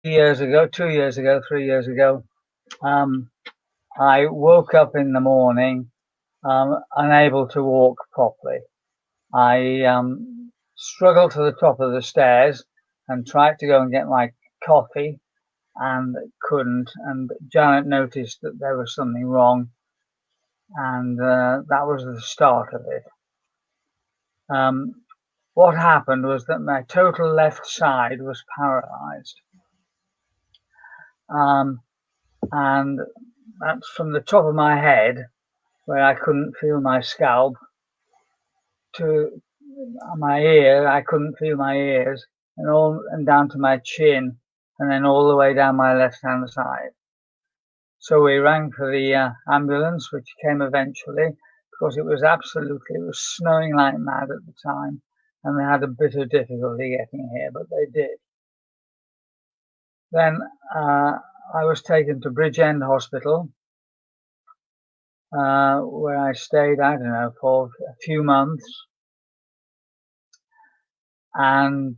years ago, 2 years ago, 3 years ago, I woke up in the morning unable to walk properly. I struggled to the top of the stairs and tried to go and get my coffee and couldn't. And Janet noticed that there was something wrong, and that was the start of it. What happened was that my total left side was paralysed. And that's from the top of my head, where I couldn't feel my scalp, to my ear, I couldn't feel my ears, and down to my chin, and then all the way down my left-hand side. So we rang for the ambulance, which came eventually, because it was snowing like mad at the time, and they had a bit of difficulty getting here, but they did. Then I was taken to Bridgend Hospital, where I stayed, I don't know, for a few months, and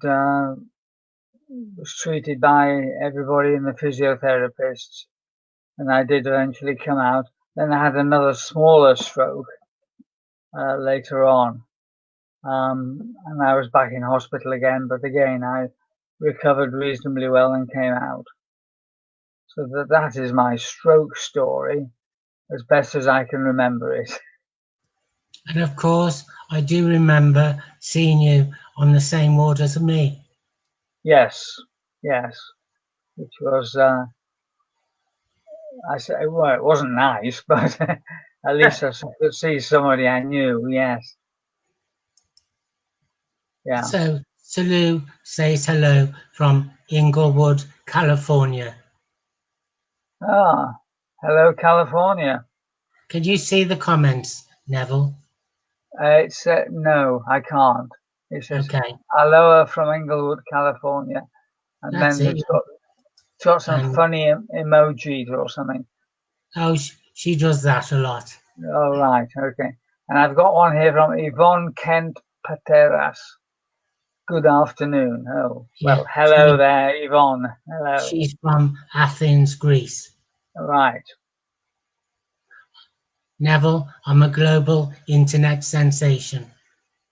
was treated by everybody and the physiotherapists, and I did eventually come out. Then I had another smaller stroke later on, and I was back in hospital again, but again I recovered reasonably well and came out. So that is my stroke story, as best as I can remember it. And of course, I do remember seeing you on the same ward as me. Yes, which was, I say, well, it wasn't nice, but at least I could see somebody I knew, yes. Yeah. So, Sulu says hello from Inglewood, California. Ah, hello, California. Can you see the comments, Neville? It's no, I can't. It says, okay. Aloha from Inglewood, California. And That's then it's got some funny emojis or something. Oh, she does that a lot. Oh, right, okay. And I've got one here from Yvonne Kent Pateras. Good afternoon. Oh, well, hello there, Yvonne. Hello. She's from Athens, Greece. Right. Neville, I'm a global internet sensation.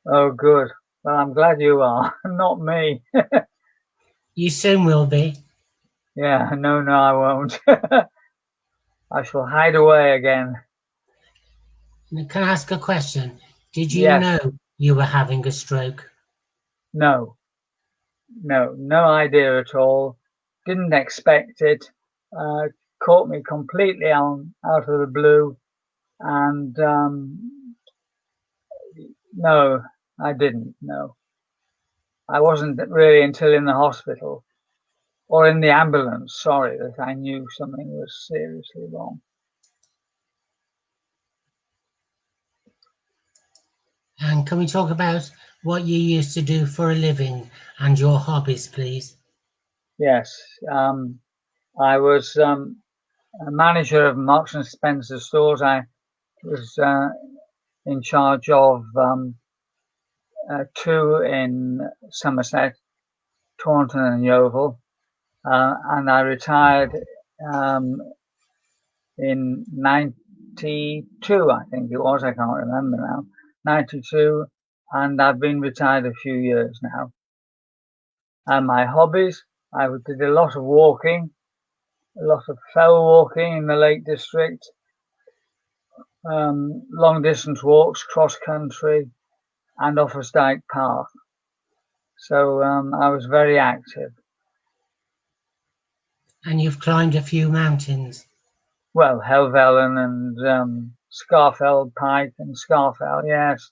Oh, good. Well, I'm glad you are, not me. You soon will be. Yeah, no, I won't. I shall hide away again. Can I ask a question? Did you know you were having a stroke? No idea at all. Didn't expect it. Caught me completely out of the blue, and no, I didn't. No, I wasn't really until in the hospital or in the ambulance. Sorry, that I knew something was seriously wrong. And can we talk about what you used to do for a living and your hobbies, please? Yes, I was a manager of Marks and Spencer stores. I was in charge of 2 in Somerset, Taunton and Yeovil, and I retired in 92, I think it was, I can't remember now, 92, and I've been retired a few years now. And my hobbies, I did a lot of walking, a lot of fell walking in the Lake District, long distance walks, cross country, and Offansdyke Park. So I was very active. And you've climbed a few mountains? Well, Helvellyn and Scafell Pike and Scafell, yes.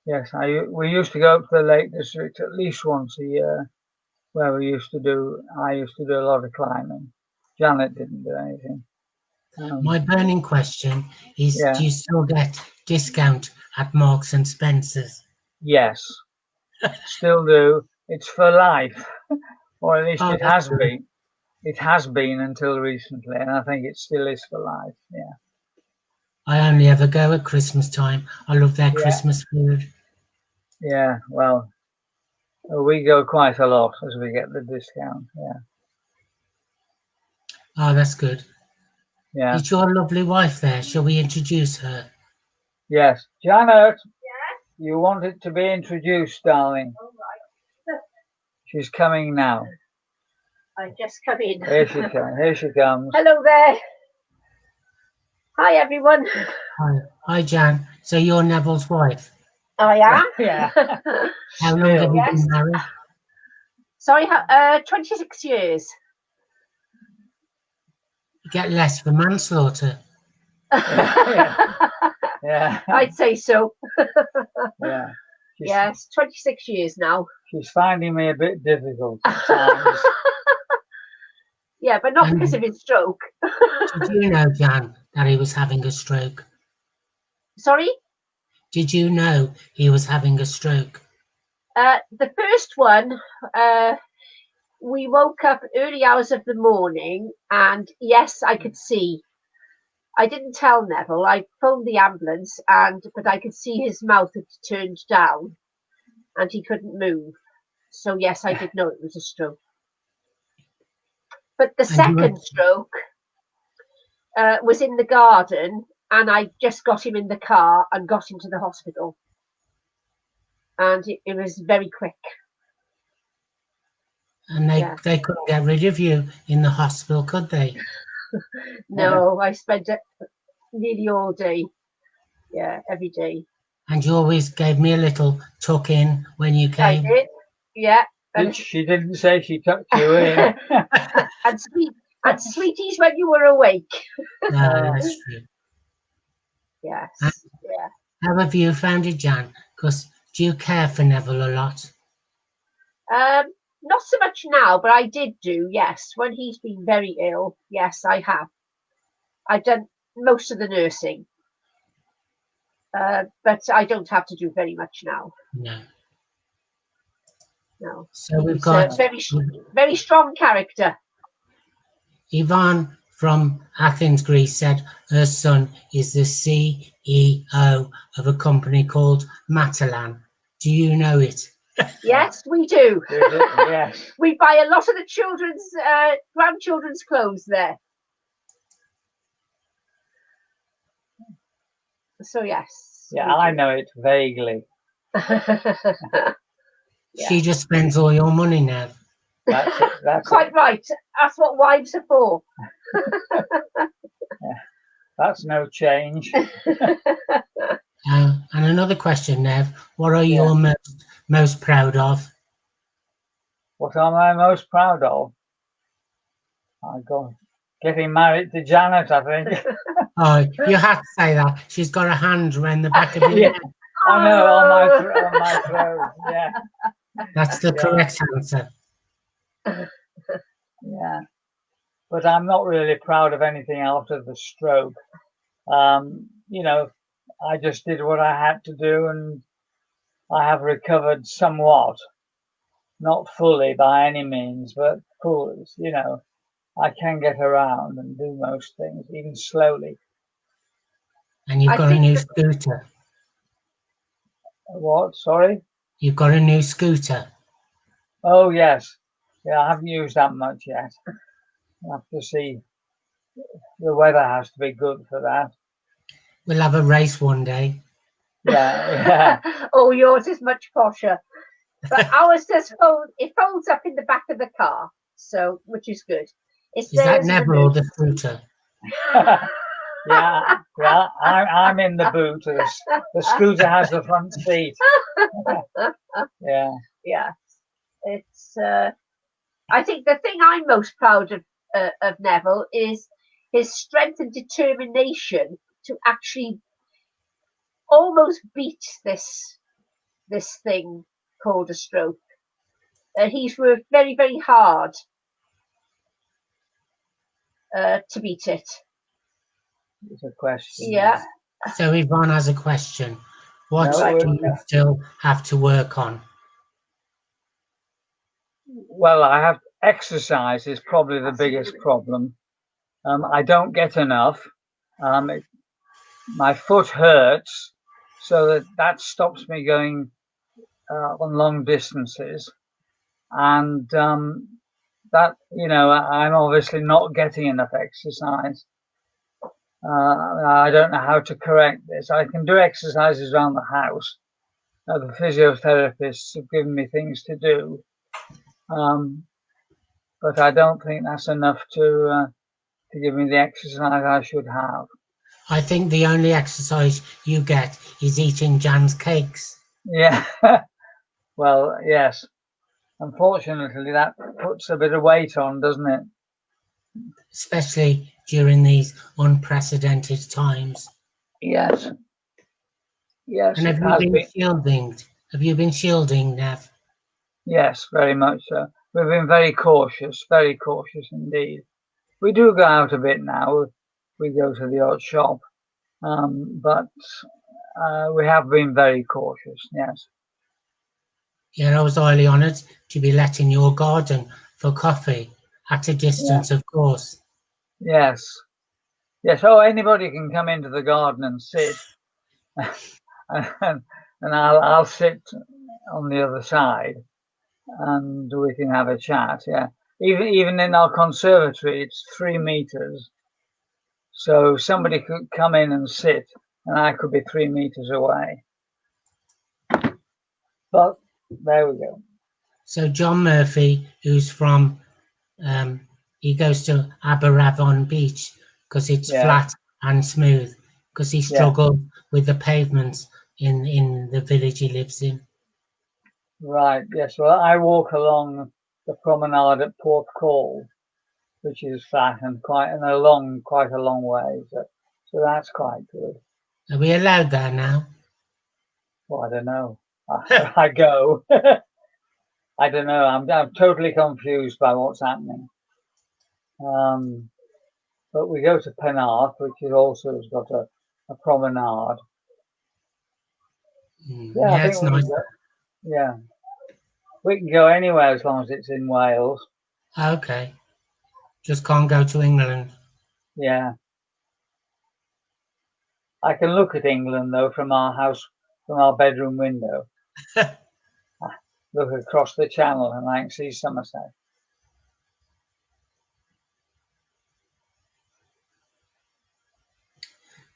Yes, we used to go up to the Lake District at least once a year, where I used to do a lot of climbing. Janet didn't do anything. My burning question is, do you still get discount at Marks and Spencer's? Yes, still do. It's for life, or at least it has been. It has been until recently, and I think it still is for life, yeah. I only ever go at Christmas time. I love their Christmas food. Yeah, well, we go quite a lot as we get the discount, yeah. Oh, that's good. Yeah. Is your lovely wife there? Shall we introduce her? Yes. Janet, you wanted to be introduced, darling. She's coming now. I just come in. Here she comes. Here she comes. Hello there. Hi, everyone. Hi, Jan. So you're Neville's wife? I am. Yeah. How long have you been married? Sorry, 26 years. You get less for manslaughter. Yeah. I'd say so. Yeah. Yes, 26 years now. She's finding me a bit difficult at times. Yeah, but not because of his stroke. Did you know, Jan, that he was having a stroke? Sorry? Did you know he was having a stroke? The first one, we woke up early hours of the morning, and yes, I could see. I didn't tell Neville. I phoned the ambulance, but I could see his mouth had turned down, and he couldn't move. So yes, I did know it was a stroke. But the second stroke was in the garden, and I just got him in the car and got him to the hospital. And it was very quick. And they couldn't get rid of you in the hospital, could they? No, I spent nearly all day. Yeah, every day. And you always gave me a little tuck in when you came. I did, yeah. And she didn't say she tucked you in. and sweeties when you were awake. No, that's true. Yes. Yeah. How have you found it, Jan? Because do you care for Neville a lot? Not so much now, but I did do, yes. When he's been very ill, yes, I have. I've done most of the nursing. But I don't have to do very much now. No. So we've got very strong character. Yvonne from Athens, Greece said her son is the CEO of a company called Matalan. Do you know it? Yes, we do. Yes. We buy a lot of the children's grandchildren's clothes there. So yes. Yeah, I know it vaguely. She just spends all your money now. That's quite right. That's what wives are for. Yeah, that's no change. And another question, Nev. What are you most proud of? What am I most proud of? I got getting married to Janet, I think. Oh, you have to say that. She's got her hand around the back of your head. I know, on my throat. Yeah. That's the correct answer. Yeah. But I'm not really proud of anything after the stroke. You know, I just did what I had to do, and I have recovered somewhat. Not fully by any means, but you know, I can get around and do most things, even slowly. And you've got a new scooter. What? Sorry? You've got a new scooter. Oh, yes. Yeah, I haven't used that much yet. I have to see. The weather has to be good for that. We'll have a race one day. Yeah. Oh, yours is much posher. But ours does it folds up in the back of the car, so which is good. Is that Neville or the scooter? Yeah, I'm in the boot. The scooter has the front seat. Yeah. It's. I think the thing I'm most proud of Neville is his strength and determination to actually almost beat this thing called a stroke. He's worked very, very hard to beat it. It's a question. Yeah. So Yvonne has a question. What do you still have to work on? Well, I have exercise is probably the biggest problem. I don't get enough. My foot hurts, so that stops me going on long distances. And that, you know, I'm obviously not getting enough exercise. I don't know how to correct this. I can do exercises around the house. The physiotherapists have given me things to do, but I don't think that's enough to give me the exercise I should have. I think the only exercise you get is eating Jan's cakes. Yeah. Well, yes. Unfortunately, that puts a bit of weight on, doesn't it? Especially during these unprecedented times. Yes. Yes, And it have you has been been. shielding? Have you been shielding, Nev? Yes, very much so. We've been very cautious indeed. We do go out a bit now. We go to the odd shop, but we have been very cautious, yes. Yeah, I was highly honoured to be let in your garden for coffee, at a distance, of course. Yes. Yes, oh, anybody can come into the garden and sit. and I'll sit on the other side and we can have a chat, yeah. Even in our conservatory, it's 3 meters. So somebody could come in and sit and I could be 3 meters away. But there we go. So John Murphy, who's from, he goes to Aberavon Beach because it's flat and smooth, because he struggled with the pavements in the village he lives in. Right, yes. Well, I walk along the promenade at Port Call, which is flat and quite a long way. So that's quite good. Are we allowed there now? Well, I don't know. I go. I don't know. I'm totally confused by what's happening. But we go to Penarth, which is also has got a promenade. Yeah, I think it's we nice. can go. Yeah, we can go anywhere as long as it's in Wales. Okay, just can't go to England. Yeah, I can look at England though from our house, from our bedroom window. Look across the channel and I can see Somerset.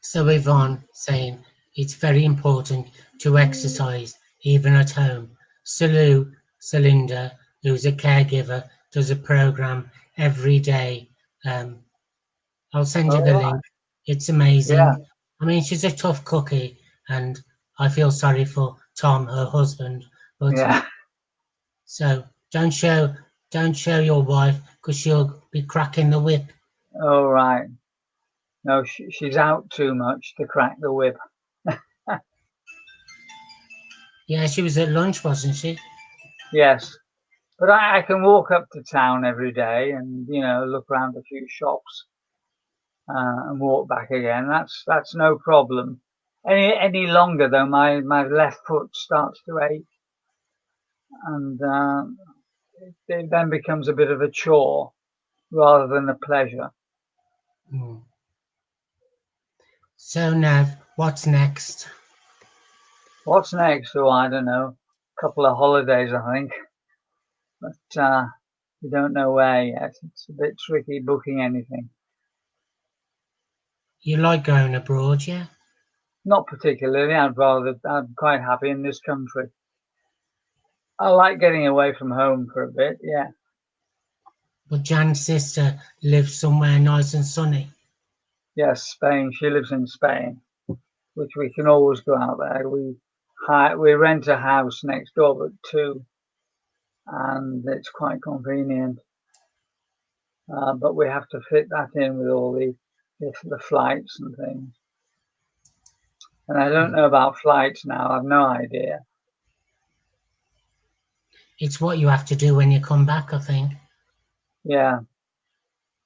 So Yvonne saying it's very important to exercise even at home. Salu Celinda, who's a caregiver, does a program every day. I'll send you the link. It's amazing. Yeah. I mean, she's a tough cookie, and I feel sorry for Tom, her husband. But Yeah. so don't show your wife because she'll be cracking the whip. Oh right. No, she's out too much to crack the whip. Yeah, she was at lunch, wasn't she? Yes. But I can walk up to town every day and, you know, look around a few shops and walk back again. That's no problem. Any longer though, my left foot starts to ache, and it then becomes a bit of a chore rather than a pleasure. So Nev, what's next? What's next? Oh, I don't know. A couple of holidays, I think, but we don't know where yet. It's a bit tricky booking anything. You like going abroad, yeah? Not particularly. I'm quite happy in this country. I like getting away from home for a bit, yeah. But Jan's sister lives somewhere nice and sunny. Yes, Spain. She lives in Spain, which we can always go out there. We rent a house next door, but two, and it's quite convenient. But we have to fit that in with all the flights and things. And I don't know about flights now. I've no idea. It's what you have to do when you come back, I think. Yeah.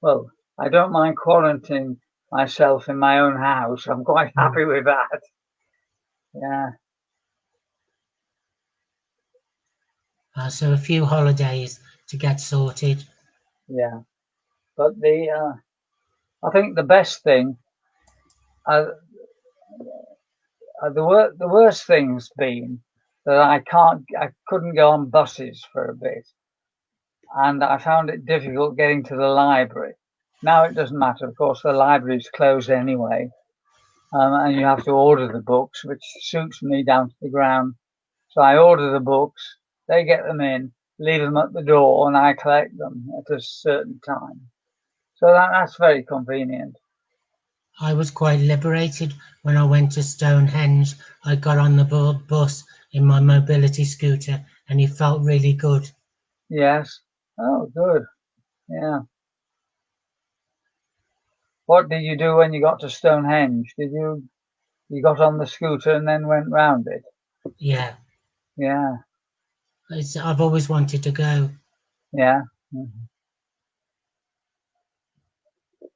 Well, I don't mind quarantining myself in my own house. I'm quite happy with that. Yeah. So a few holidays to get sorted. Yeah. But I think the best thing, the worst thing's been that I couldn't go on buses for a bit. and I found it difficult getting to the library. Now it doesn't matter, of course, the library's closed anyway, and you have to order the books, which suits me down to the ground. So I order the books, they get them in, leave them at the door, and I collect them at a certain time. So that's very convenient. I was quite liberated when I went to Stonehenge. I got on the bus in my mobility scooter and it felt really good. Yes. Oh, good. Yeah. What did you do when you got to Stonehenge? You got on the scooter and then went round it? Yeah. Yeah. I've always wanted to go. Yeah. Mm-hmm.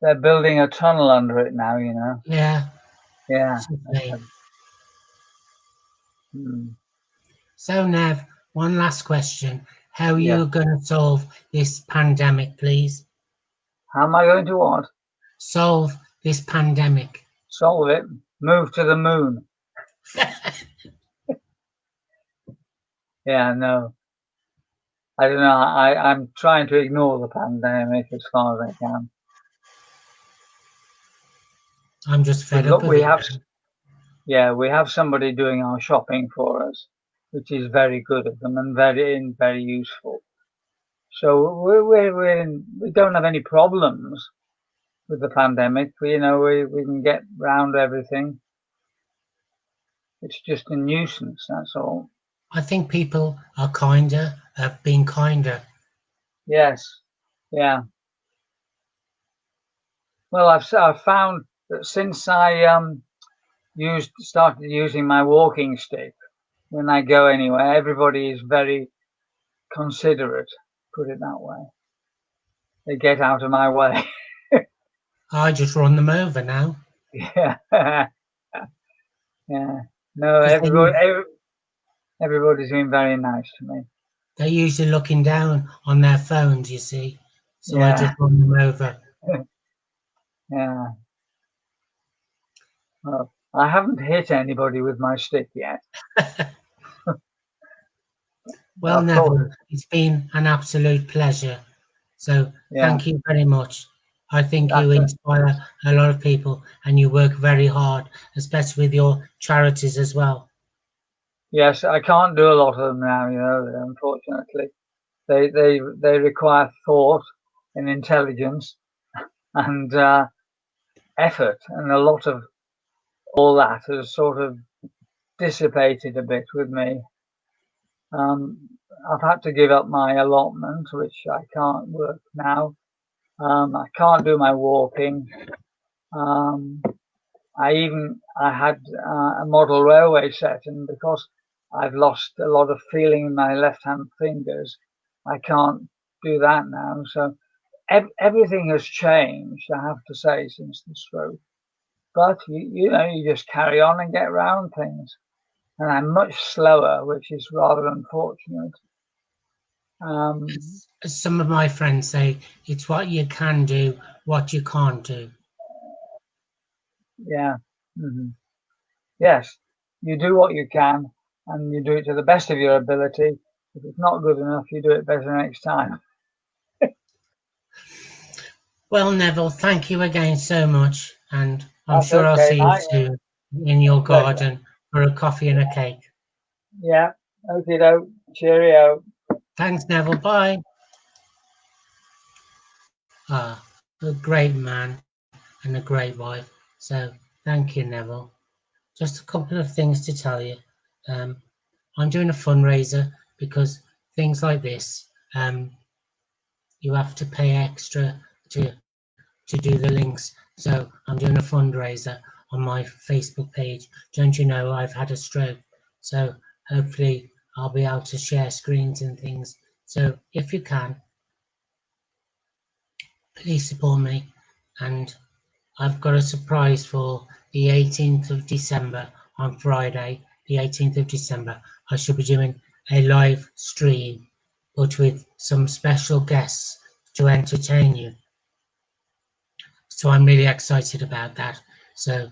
They're building a tunnel under it now, you know. Yeah. Yeah. So, Nev, one last question. How are Yeah. you going to solve this pandemic, please? How am I going to what? Solve this pandemic. Solve it. Move to the moon. Yeah, no. I don't know. I'm trying to ignore the pandemic as far as I can. I'm just fed up of it. We have somebody doing our shopping for us, which is very good of them and very useful. So we don't have any problems with the pandemic. We can get round everything. It's just a nuisance, that's all. I think people are kinder, have been kinder. Yes, yeah. Well, I've found that since I started using my walking stick, when I go anywhere, everybody is very considerate, put it that way. They get out of my way. I just run them over now. Yeah. Yeah. No, everybody's been very nice to me. They're usually looking down on their phones, you see. So yeah. I just run them over. Yeah. Well, I haven't hit anybody with my stick yet. Well, Neville, it's been an absolute pleasure. So thank you very much. I think you inspire a lot of people and you work very hard, especially with your charities as well. Yes, I can't do a lot of them now, you know, unfortunately. They require thought and intelligence and effort, and a lot of all that has sort of dissipated a bit with me. I've had to give up my allotment, which I can't work now. I can't do my walking. I had a model railway set, and because I've lost a lot of feeling in my left-hand fingers, I can't do that now. So everything has changed, I have to say, since the stroke. But you just carry on and get around things. And I'm much slower, which is rather unfortunate. As some of my friends say, it's what you can do, what you can't do. Yeah. Mm-hmm. Yes, you do what you can, and you do it to the best of your ability. If it's not good enough, you do it better next time. Well, Neville, thank you again so much, and I'm sure I'll see you soon in your garden for a coffee and a cake. Yeah, okay, cheerio. Thanks, Neville. Bye. A great man and a great wife. So thank you, Neville. Just a couple of things to tell you. I'm doing a fundraiser because things like this, you have to pay extra to do the links. So I'm doing a fundraiser on my Facebook page. Don't you know I've had a stroke? So hopefully I'll be able to share screens and things. So if you can, please support me. And I've got a surprise for the 18th of December on Friday, the 18th of December. I should be doing a live stream, but with some special guests to entertain you. So I'm really excited about that. So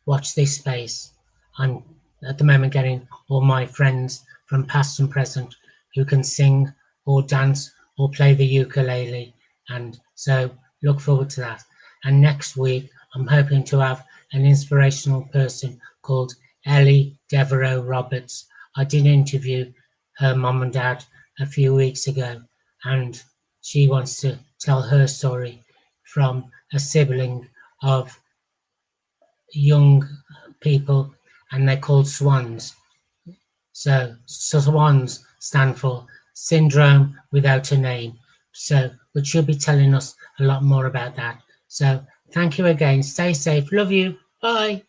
watch this space. I'm at the moment getting all my friends from past and present who can sing or dance or play the ukulele, and so look forward to that. And next week I'm hoping to have an inspirational person called Ellie Devereaux Roberts. I did interview her mum and dad a few weeks ago, and she wants to tell her story from a sibling of young people, and they're called swans. So swans stand for syndrome without a name. So, but she'll be telling us a lot more about that. So thank you again. Stay safe. Love you. Bye.